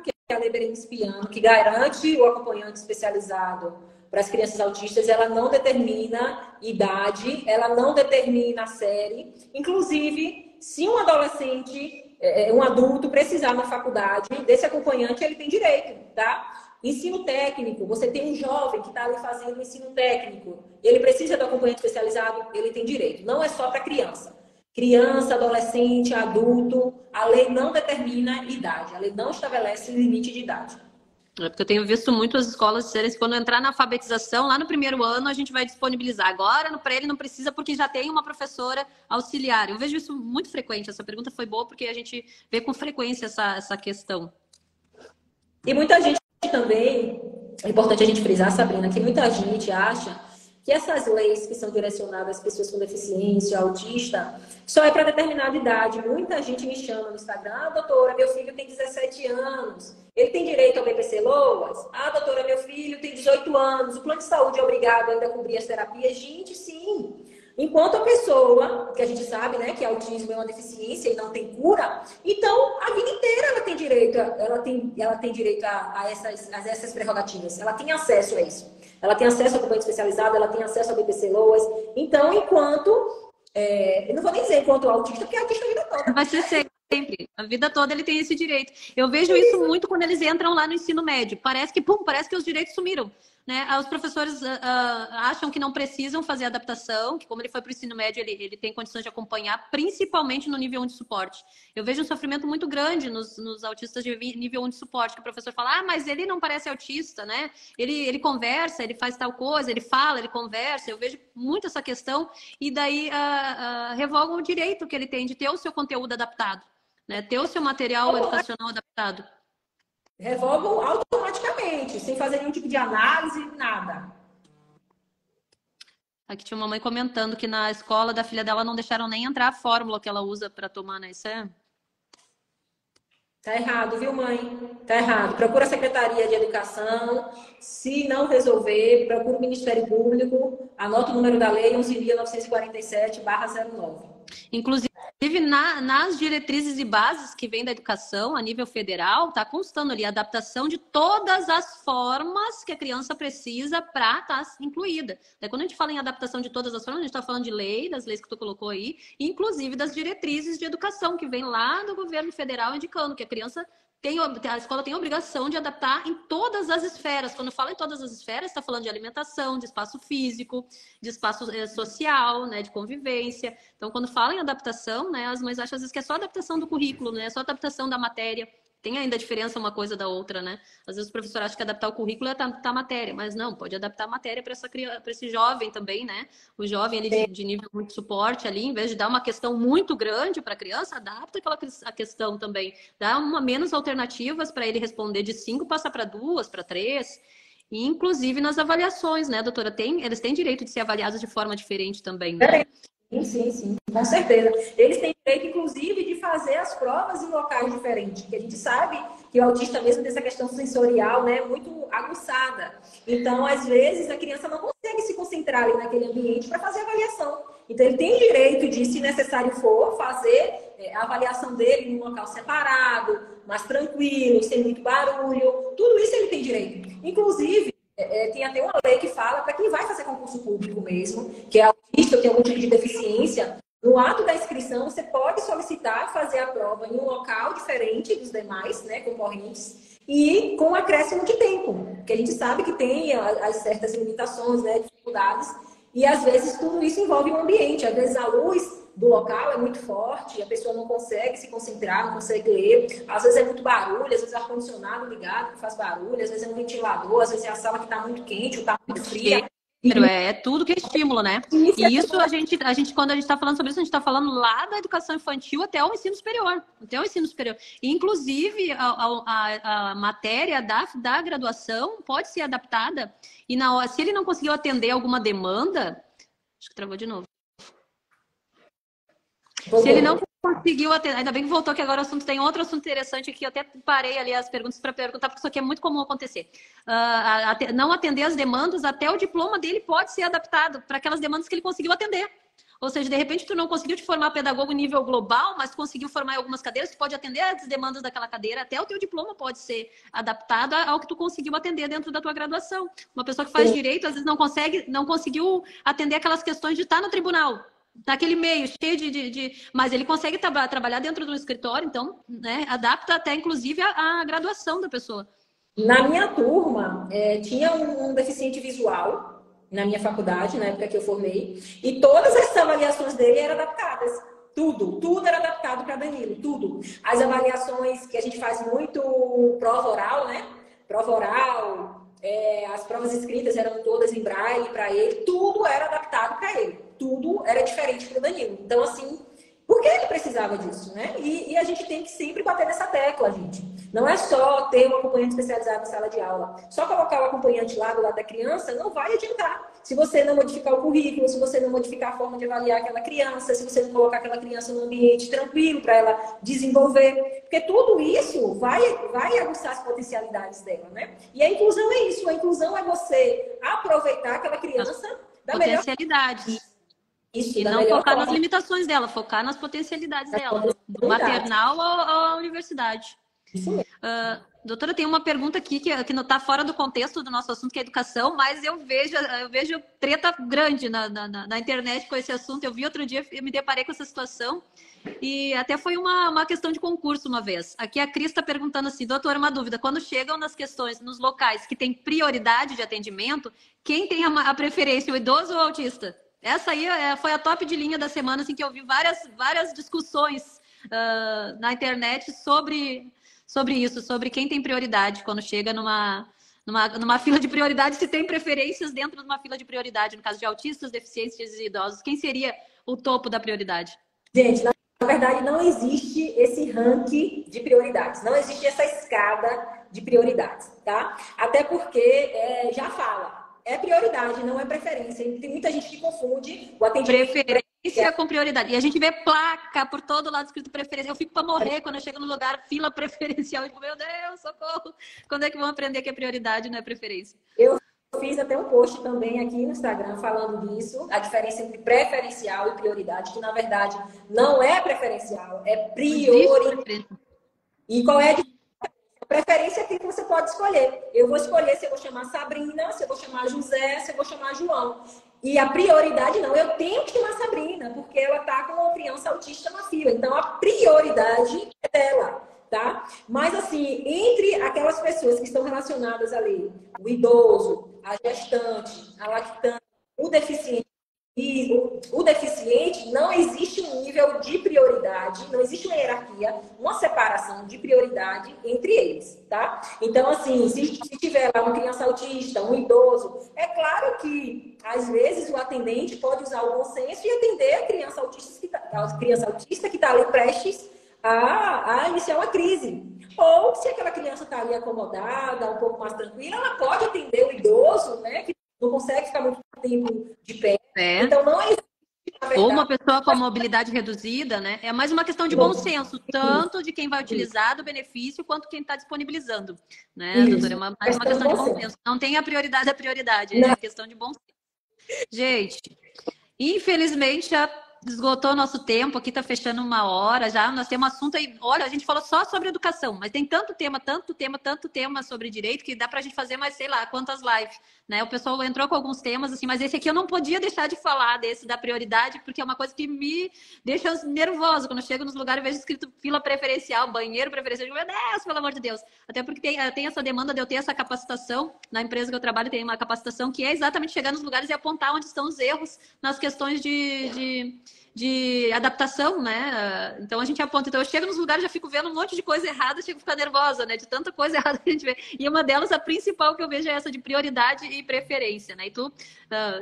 B: que é a Lei Berenice Piano, que garante o acompanhante especializado para as crianças autistas, ela não determina idade, ela não determina série. Inclusive, se um adolescente, um adulto precisar na faculdade desse acompanhante, ele tem direito, tá? Ensino técnico, você tem um jovem que está ali fazendo ensino técnico, ele precisa do acompanhante especializado, ele tem direito. Não é só para criança. Criança, adolescente, adulto, a lei não determina idade, a lei não estabelece limite de idade.
A: É porque eu tenho visto muitas escolas dizerem que quando entrar na alfabetização, lá no primeiro ano, a gente vai disponibilizar. Agora, no pré, ele não precisa porque já tem uma professora auxiliar. Eu vejo isso muito frequente. Essa pergunta foi boa porque a gente vê com frequência essa questão.
B: E muita gente também, é importante a gente frisar, Sabrina, que muita gente acha que essas leis que são direcionadas às pessoas com deficiência, autista, só é para determinada idade. Muita gente me chama no Instagram: doutora, meu filho tem 17 anos, ele tem direito ao BPC Loas? Doutora, meu filho tem 18 anos, o plano de saúde é obrigado ainda a cobrir as terapias? Gente, sim! Enquanto a pessoa, que a gente sabe, né, que autismo é uma deficiência e não tem cura, então a vida inteira ela tem direito, a essas prerrogativas, ela tem acesso a isso. Ela tem acesso ao acompanhamento especializado, ela tem acesso ao BPC Loas. Então, eu não vou nem dizer enquanto autista, porque é autista a vida toda.
A: Vai ser sempre. A vida toda ele tem esse direito. Eu vejo isso muito quando eles entram lá no ensino médio. Parece que os direitos sumiram. Né? Os professores acham que não precisam fazer adaptação, que como ele foi para o ensino médio, ele tem condições de acompanhar, principalmente no nível 1 de suporte. Eu vejo um sofrimento muito grande nos autistas de nível 1 de suporte, que o professor fala: mas ele não parece autista, né? Ele conversa, ele faz tal coisa, ele fala, ele conversa. Eu vejo muito essa questão e daí revogam o direito que ele tem de ter o seu conteúdo adaptado, né? Ter o seu material educacional adaptado.
B: Revogam automaticamente, sem fazer nenhum tipo de análise, nada.
A: Aqui tinha uma mãe comentando que na escola da filha dela não deixaram nem entrar a fórmula que ela usa para tomar, né? Isso é...
B: Tá errado, viu, mãe? Tá errado. Procura a Secretaria de Educação. Se não resolver, procura o Ministério Público. Anota o número da lei, 11.947/09.
A: Inclusive, nas diretrizes e bases que vem da educação a nível federal, está constando ali a adaptação de todas as formas que a criança precisa para estar incluída. Daí, quando a gente fala em adaptação de todas as formas, a gente está falando de lei, das leis que tu colocou aí, inclusive das diretrizes de educação que vem lá do governo federal indicando que a escola tem a obrigação de adaptar em todas as esferas. Quando fala em todas as esferas, está falando de alimentação, de espaço físico, de espaço social, né, de convivência. Então, quando fala em adaptação, né, as mães acham às vezes que é só adaptação do currículo, né, é só adaptação da matéria. Tem ainda a diferença uma coisa da outra, né? Às vezes o professor acha que adaptar o currículo é adaptar a matéria, mas não, pode adaptar a matéria para esse jovem também, né? O jovem ali de nível muito de suporte ali, em vez de dar uma questão muito grande para a criança, adapta a questão também. Dá menos alternativas para ele responder de 5, passa para 2, para 3. E, inclusive nas avaliações, né, doutora? Eles têm direito de ser avaliados de forma diferente também, né?
B: Sim, com certeza. Eles têm direito, inclusive, de fazer as provas em locais diferentes, porque a gente sabe que o autista mesmo tem essa questão sensorial, né, muito aguçada. Então, às vezes, a criança não consegue se concentrar ali naquele ambiente para fazer a avaliação. Então, ele tem direito de, se necessário for, fazer a avaliação dele em um local separado, mais tranquilo, sem muito barulho. Tudo isso ele tem direito. Inclusive, tem até uma lei que fala para quem vai fazer concurso público mesmo, que é autista ou tem algum tipo de deficiência, no ato da inscrição, você pode solicitar fazer a prova em um local diferente dos demais, né, concorrentes, e com acréscimo de tempo, porque a gente sabe que tem as certas limitações, né, dificuldades, e às vezes tudo isso envolve o ambiente. Às vezes a luz do local é muito forte, a pessoa não consegue se concentrar, não consegue ler. Às vezes é muito barulho, às vezes é ar-condicionado ligado que faz barulho, às vezes é um ventilador, às vezes é a sala que está muito quente ou está muito fria.
A: É tudo que é estímulo, né? E isso a gente, quando a gente está falando sobre isso, a gente está falando lá da educação infantil até o ensino superior. Até o ensino superior. E, inclusive, a matéria da graduação pode ser adaptada. E se ele não conseguiu atender alguma demanda. Acho que travou de novo. Se ele não conseguiu atender, ainda bem que voltou, que agora o assunto tem outro assunto interessante aqui. Eu até parei ali as perguntas para perguntar, porque isso aqui é muito comum acontecer. Não atender as demandas, até o diploma dele pode ser adaptado para aquelas demandas que ele conseguiu atender. Ou seja, de repente, tu não conseguiu te formar pedagogo nível global, mas conseguiu formar em algumas cadeiras, tu pode atender as demandas daquela cadeira, até o teu diploma pode ser adaptado ao que tu conseguiu atender dentro da tua graduação. Uma pessoa que faz direito, às vezes não conseguiu atender aquelas questões de estar no tribunal, daquele meio cheio mas ele consegue trabalhar dentro do escritório, então, né, adapta até inclusive a graduação da pessoa.
B: Na minha turma, tinha um deficiente visual na minha faculdade, na época que eu formei, e todas as avaliações dele eram adaptadas. Tudo era adaptado para Danilo, tudo. As avaliações que a gente faz muito prova oral, né? Prova oral, as provas escritas eram todas em braille para ele, tudo era adaptado para ele, tudo era diferente para o Danilo. Então, assim, por que ele precisava disso, né? E a gente tem que sempre bater nessa tecla, gente. Não é só ter um acompanhante especializado na sala de aula. Só colocar o acompanhante lá do lado da criança não vai adiantar. Se você não modificar o currículo, se você não modificar a forma de avaliar aquela criança, se você não colocar aquela criança num ambiente tranquilo para ela desenvolver. Porque tudo isso vai aguçar as potencialidades dela, né? E a inclusão é isso. A inclusão é você aproveitar aquela criança da melhor
A: potencialidade.
B: Isso,
A: e não focar nas limitações dela, focar nas potencialidades dela, do maternal à universidade.
B: Isso mesmo.
A: Doutora, tem uma pergunta aqui que não está fora do contexto do nosso assunto, que é educação, mas eu vejo treta grande na internet com esse assunto. Eu vi outro dia, eu me deparei com essa situação e até foi uma questão de concurso uma vez. Aqui a Cris está perguntando assim, doutora, uma dúvida, quando chegam nas questões, nos locais que tem prioridade de atendimento, quem tem a preferência, o idoso ou o autista? Essa aí foi a top de linha da semana, assim, que eu vi várias discussões na internet sobre isso, sobre quem tem prioridade quando chega numa fila de prioridade, se tem preferências dentro de uma fila de prioridade, no caso de autistas, deficientes e idosos. Quem seria o topo da prioridade?
B: Gente, na verdade, não existe esse ranking de prioridades, não existe essa escada de prioridades, tá? Até porque já fala. É prioridade, não é preferência. Tem muita gente que confunde o atendimento.
A: Preferência com prioridade. E a gente vê placa por todo lado escrito preferência. Eu fico para morrer quando eu chego no lugar, fila preferencial. Eu digo, meu Deus, socorro. Quando é que vão aprender que é prioridade, não é preferência?
B: Eu fiz até um post também aqui no Instagram falando disso, a diferença entre preferencial e prioridade, que na verdade não é preferencial, é prioridade. E qual é a diferença? Preferência é que você pode escolher. Eu vou escolher se eu vou chamar Sabrina, se eu vou chamar José, se eu vou chamar João. E a prioridade não, eu tenho que chamar Sabrina, porque ela está com uma criança autista na fila. Então a prioridade é dela, tá? Mas assim, entre aquelas pessoas que estão relacionadas ali, o idoso, a gestante, a lactante, o deficiente, e o deficiente, não existe um nível de prioridade, não existe uma hierarquia, uma separação de prioridade entre eles, tá? Então, assim, se tiver lá uma criança autista, um idoso, é claro que, às vezes, o atendente pode usar o bom senso e atender a criança autista que está ali prestes a iniciar uma crise. Ou, se aquela criança está ali acomodada, um pouco mais tranquila, ela pode atender o idoso, né, que não consegue ficar muito tempo de pé. Então, não é
A: ou uma pessoa com mobilidade reduzida, né? É mais uma questão de bom senso, tanto de quem vai utilizar do benefício, quanto quem está disponibilizando, né, doutora? É mais uma questão de bom senso. Não tem a prioridade, é a questão de bom senso. Gente, infelizmente, esgotou o nosso tempo, aqui tá fechando 1 hora já. Nós temos um assunto aí. Olha, a gente falou só sobre educação, mas tem tanto tema, tanto tema, tanto tema sobre direito que dá pra gente fazer mais, sei lá, quantas lives, né? O pessoal entrou com alguns temas, assim, mas esse aqui eu não podia deixar de falar desse da prioridade, porque é uma coisa que me deixa nervosa. Quando eu chego nos lugares e vejo escrito fila preferencial, banheiro preferencial, eu digo, meu Deus, pelo amor de Deus. Até porque tem essa demanda de eu ter essa capacitação. Na empresa que eu trabalho tem uma capacitação que é exatamente chegar nos lugares e apontar onde estão os erros nas questões de adaptação, né? Então a gente aponta. Então eu chego nos lugares, já fico vendo um monte de coisa errada, chego a ficar nervosa, né? De tanta coisa errada que a gente vê. E uma delas, a principal que eu vejo é essa de prioridade e preferência, né? E tu,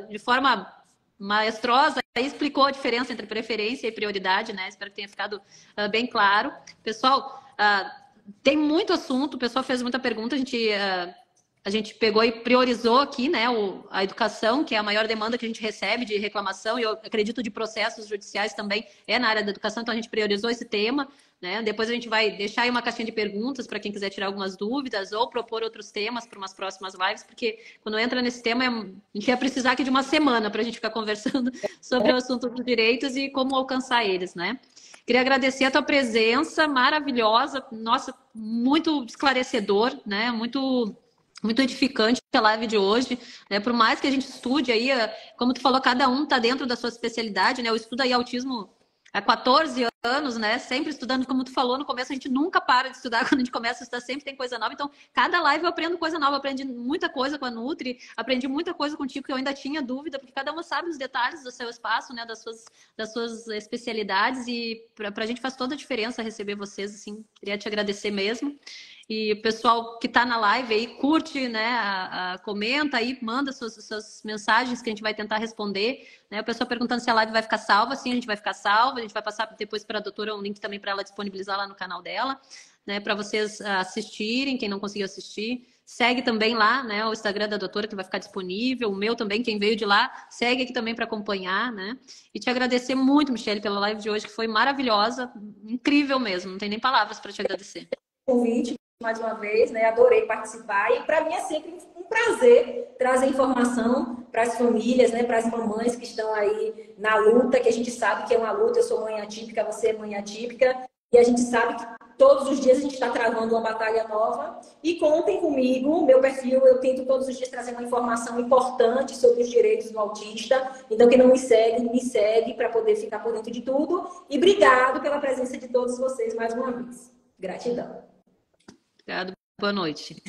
A: de forma maestrosa, explicou a diferença entre preferência e prioridade, né? Espero que tenha ficado bem claro. Pessoal, tem muito assunto, o pessoal fez muita pergunta, a gente pegou e priorizou aqui, né, a educação, que é a maior demanda que a gente recebe de reclamação, e eu acredito de processos judiciais também é na área da educação, então a gente priorizou esse tema, né? Depois a gente vai deixar aí uma caixinha de perguntas para quem quiser tirar algumas dúvidas ou propor outros temas para umas próximas lives, porque quando entra nesse tema, a gente ia precisar aqui de uma semana para a gente ficar conversando sobre o assunto dos direitos e como alcançar eles, né? Queria agradecer a tua presença maravilhosa, nossa, muito esclarecedor, né? Muito edificante a live de hoje, né? Por mais que a gente estude aí, como tu falou, cada um está dentro da sua especialidade, né? Eu estudo aí autismo há 14 anos, né? Sempre estudando, como tu falou no começo, a gente nunca para de estudar. Quando a gente começa a estudar, sempre tem coisa nova. Então, cada live eu aprendo coisa nova. Aprendi muita coisa com a Nutri, aprendi muita coisa contigo que eu ainda tinha dúvida, porque cada uma sabe os detalhes do seu espaço, né? Das suas especialidades, e para a gente faz toda a diferença receber vocês, assim. Queria te agradecer mesmo. E o pessoal que está na live aí, curte, né? Comenta aí, manda suas mensagens que a gente vai tentar responder. Né? O pessoal perguntando se a live vai ficar salva. Sim, a gente vai ficar salva. A gente vai passar depois para a doutora um link também para ela disponibilizar lá no canal dela, né? Para vocês assistirem, quem não conseguiu assistir. Segue também lá, né? O Instagram da doutora que vai ficar disponível. O meu também, quem veio de lá, segue aqui também para acompanhar, né? E te agradecer muito, Michele, pela live de hoje, que foi maravilhosa, incrível mesmo. Não tem nem palavras para te agradecer.
B: Convite mais uma vez, né? Adorei participar e para mim é sempre um prazer trazer informação para as famílias, né? Para as mamães que estão aí na luta, que a gente sabe que é uma luta. Eu sou mãe atípica, você é mãe atípica, e a gente sabe que todos os dias a gente está travando uma batalha nova. E contem comigo, meu perfil, eu tento todos os dias trazer uma informação importante sobre os direitos do autista. Então, quem não me segue para poder ficar por dentro de tudo. E obrigado pela presença de todos vocês mais uma vez. Gratidão.
A: Obrigada, boa noite.